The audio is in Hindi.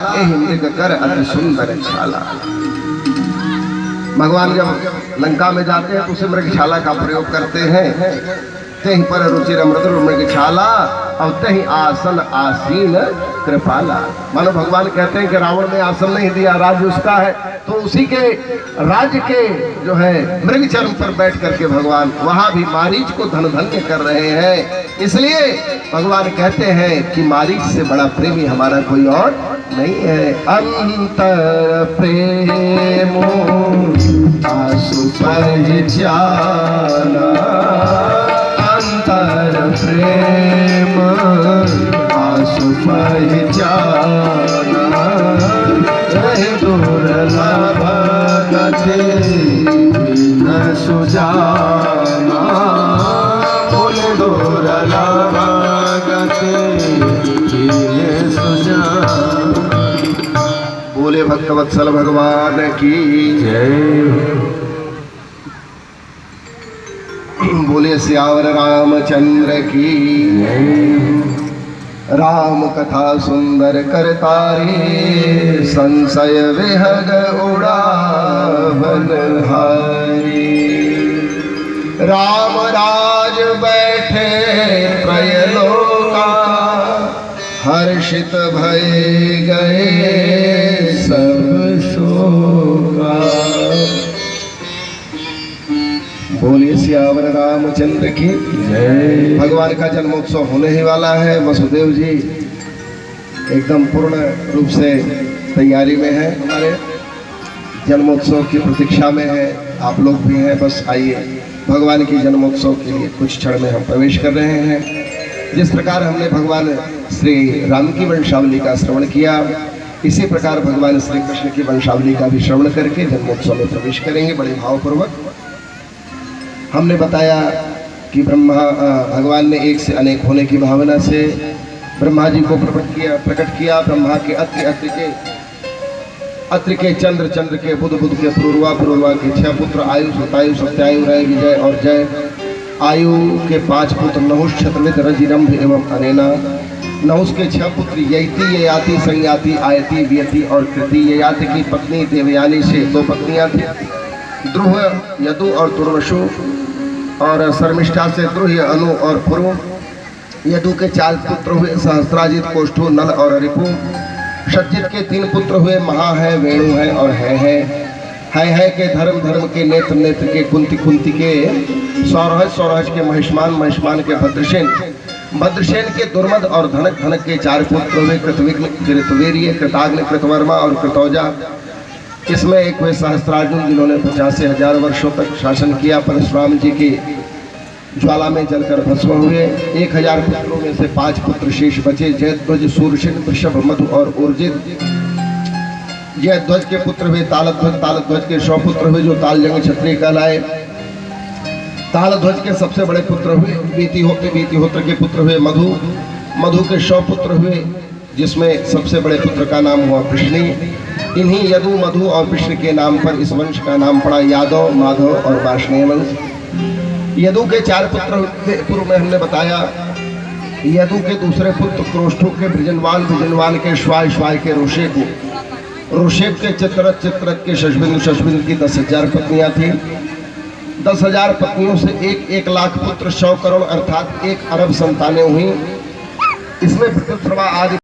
मृग कर अति सुंदर छाला। भगवान जब लंका में जाते हैं तो उसे मृगशाला का प्रयोग करते हैं। तहीं पर रुचिर मृदुर मृगशाला और तहीं आसन आसीन कृपाला। मानो भगवान कहते हैं कि रावण ने आसन नहीं दिया, राज्य उसका है, तो उसी के राज्य के जो है मृग चरण पर बैठ करके भगवान वहां भी मारीच को धन धन्य कर रहे हैं। इसलिए भगवान कहते हैं कि मारीच से बड़ा प्रेमी हमारा कोई और नहीं है। अंतर प्रेमो आसु पहचाना, अंतर प्रेम आसु पहचाना, रहे दुर्लभ गति न सुजाना, बोले दुर्लभ गति सुजाना। बोले भक्तवत्सल भगवान की जय। बोले सियावर रामचंद्र की जय। राम कथा सुंदर करतारी, संशय विहग उड़ावन हारी। राम राज बैठे त्रयलोका, हर्षित भय गए सब शोका। बोलिए सियावर रामचंद्र की जय। भगवान का जन्मोत्सव होने ही वाला है। वसुदेव जी एकदम पूर्ण रूप से तैयारी में है, हमारे जन्मोत्सव की प्रतीक्षा में है। आप लोग भी हैं, बस आइए भगवान की जन्मोत्सव के लिए कुछ क्षण में हम प्रवेश कर रहे हैं। जिस प्रकार हमने भगवान श्री राम की वंशावली का श्रवण किया, इसी प्रकार भगवान श्री कृष्ण की वंशावली का भी श्रवण करके जन्मोत्सव में प्रवेश करेंगे बड़े भावपूर्वक। हमने बताया कि भगवान ने एक से अनेक होने की भावना से ब्रह्मा जी को प्रकट किया। ब्रह्मा के अत्रि के चंद्र, चंद्र के बुध, बुध के पुरुरवा, पुरुरवा के 6 पुत्र आयु, सतायु, सत्यायु, रय, विजय और जय। आयु के 5 पुत्र नहुष, क्षत्रविद, रजिरंभ एवं अनेना। नहुष के 6 पुत्र ययति, ययाति, संयाति, आयति, वियति और कृति। ययाति की पत्नी देवयानी से 2 पत्नियां थी, ध्रुव, यदु और तुर्वशु। और शर्मिष्ठा से द्रुह्य, अनु और पुरु। यदु के 4 पुत्र हुए, सहस्त्राजित, कोष्ठु, नल और रिपु। सज्जित के 3 पुत्र हुए, महा है, वेणु है और है के धर्म, धर्म के नेत्र, नेत्र के कुंती, कुंती के सौरहज, सौरहज के महिष्मान, महिष्मान के भद्रसेन, भद्रसेन के दुर्मद और धनक, धनक के 4 पुत्र हुए, कृतविघ्न, कृतवीर्य, कृताग्नि, कृतवर्मा और कृतौजा। इसमें एक हुए सहस्त्रार्जुन, जिन्होंने 85,000 वर्षों तक शासन किया। परशुराम जी की ज्वाला में जलकर भस्म हुए। 1000 पुत्रों में से 5 पुत्र शेष बचे, जयध्वज, सूरसेन, वृषभ, मधु और ऊर्जित। जयध्वज के पुत्र हुए तालध्वज, तालध्वज के 100 पुत्र हुए जो तालजंग क्षत्रिय कहलाए। तालध्वज के सबसे बड़े पुत्र हुए वीतिहोत्र, वीतिहोत्र के पुत्र हुए मधु, मधु के 100 पुत्र हुए जिसमें सबसे बड़े पुत्र का नाम हुआ कृष्णी। इन्हीं यदु, मधु और कृष्ण के नाम पर इस वंश का नाम पड़ा यादव, माधव और वार्ष्णेय वंश। यदु के 4 पुत्र पूर्व में हमने बताया। यदु के दूसरे पुत्र क्रोष्ठु के ब्रजनवान, ब्रजनवान के श्वाय, श्वाय के रोशेक, रोशेक के चित्ररथ, चित्ररथ के शशबिंदु, शशबिंदु की 10,000 पत्नियां थीं। 10,000 पत्नियों से 1 लाख पुत्र, 100 करोड़ अर्थात 1 अरब संतानें हुई। इसमें पृथ्वी आदि